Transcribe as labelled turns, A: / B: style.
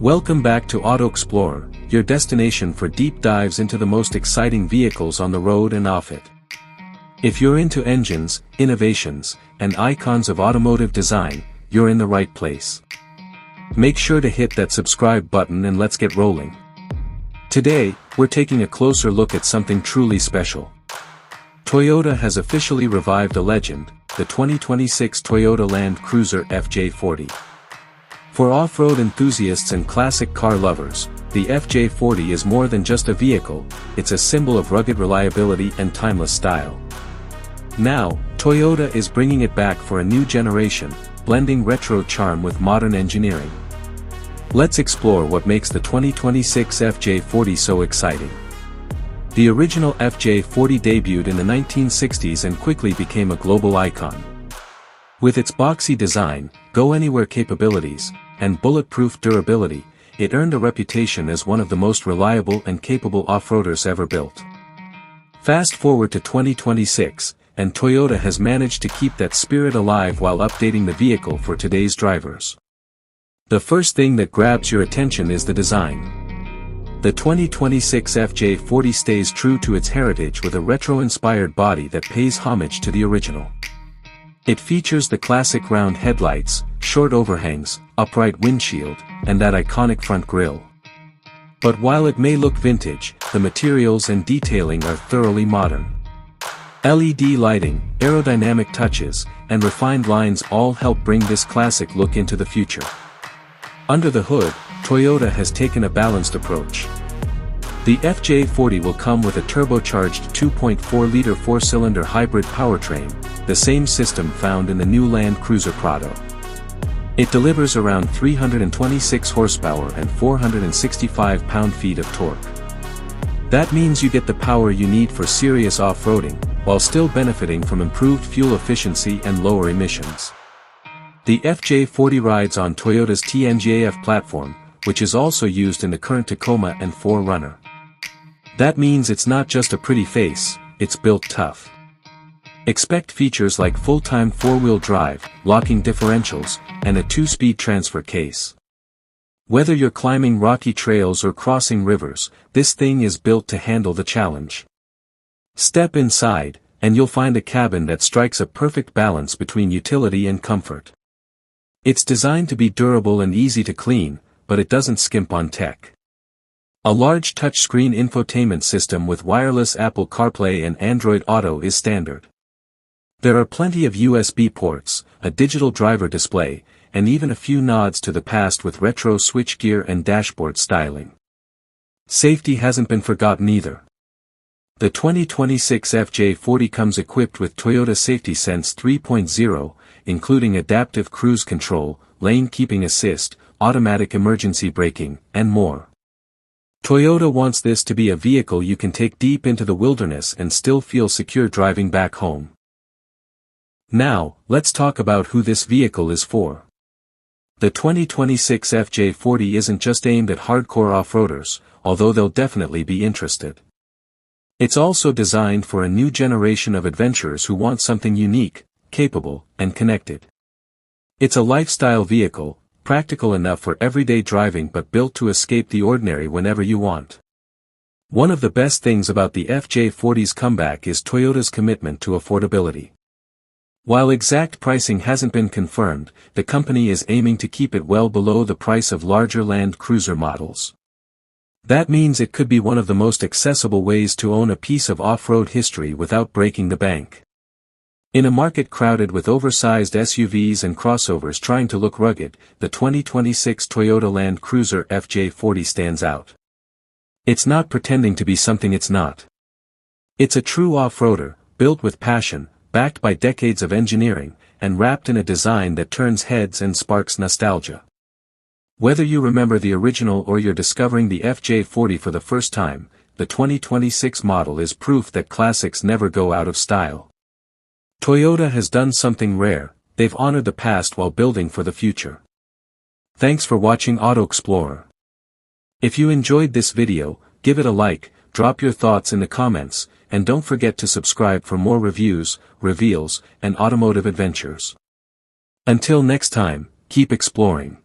A: Welcome back to Xplorer, your destination for deep dives into the most exciting vehicles on the road and off it. If you're into engines, innovations, and icons of automotive design, you're in the right place. Make sure to hit that subscribe button and let's get rolling. Today, we're taking a closer look at something truly special. Toyota has officially revived a legend, the 2026 Toyota Land Cruiser FJ40. For off-road enthusiasts and classic car lovers, the FJ40 is more than just a vehicle, it's a symbol of rugged reliability and timeless style. Now, Toyota is bringing it back for a new generation, blending retro charm with modern engineering. Let's explore what makes the 2026 FJ40 so exciting. The original FJ40 debuted in the 1960s and quickly became a global icon. With its boxy design, go-anywhere capabilities, and bulletproof durability, it earned a reputation as one of the most reliable and capable off-roaders ever built. Fast forward to 2026, and Toyota has managed to keep that spirit alive while updating the vehicle for today's drivers. The first thing that grabs your attention is the design. The 2026 FJ40 stays true to its heritage with a retro-inspired body that pays homage to the original. It features the classic round headlights, short overhangs, upright windshield, and that iconic front grille. But while it may look vintage, the materials and detailing are thoroughly modern. LED lighting, aerodynamic touches, and refined lines all help bring this classic look into the future. Under the hood, Toyota has taken a balanced approach. The FJ40 will come with a turbocharged 2.4-liter four-cylinder hybrid powertrain, the same system found in the new Land Cruiser Prado. It delivers around 326 horsepower and 465 pound-feet of torque. That means you get the power you need for serious off-roading, while still benefiting from improved fuel efficiency and lower emissions. The FJ40 rides on Toyota's TNGA-F platform, which is also used in the current Tacoma and 4Runner. That means it's not just a pretty face, it's built tough. Expect features like full-time four-wheel drive, locking differentials, and a 2-speed transfer case. Whether you're climbing rocky trails or crossing rivers, this thing is built to handle the challenge. Step inside, and you'll find a cabin that strikes a perfect balance between utility and comfort. It's designed to be durable and easy to clean, but it doesn't skimp on tech. A large touchscreen infotainment system with wireless Apple CarPlay and Android Auto is standard. There are plenty of USB ports, a digital driver display, and even a few nods to the past with retro switchgear and dashboard styling. Safety hasn't been forgotten either. The 2026 FJ40 comes equipped with Toyota Safety Sense 3.0, including adaptive cruise control, lane keeping assist, automatic emergency braking, and more. Toyota wants this to be a vehicle you can take deep into the wilderness and still feel secure driving back home. Now, let's talk about who this vehicle is for. The 2026 FJ40 isn't just aimed at hardcore off-roaders, although they'll definitely be interested. It's also designed for a new generation of adventurers who want something unique, capable, and connected. It's a lifestyle vehicle, practical enough for everyday driving but built to escape the ordinary whenever you want. One of the best things about the FJ40's comeback is Toyota's commitment to affordability. While exact pricing hasn't been confirmed, the company is aiming to keep it well below the price of larger Land Cruiser models. That means it could be one of the most accessible ways to own a piece of off-road history without breaking the bank. In a market crowded with oversized SUVs and crossovers trying to look rugged, the 2026 Toyota Land Cruiser FJ40 stands out. It's not pretending to be something it's not. It's a true off-roader, built with passion, backed by decades of engineering, and wrapped in a design that turns heads and sparks nostalgia. Whether you remember the original or you're discovering the FJ40 for the first time, the 2026 model is proof that classics never go out of style. Toyota has done something rare, they've honored the past while building for the future. Thanks for watching Xplorer. If you enjoyed this video, give it a like, drop your thoughts in the comments, and don't forget to subscribe for more reviews, reveals, and automotive adventures. Until next time, keep exploring.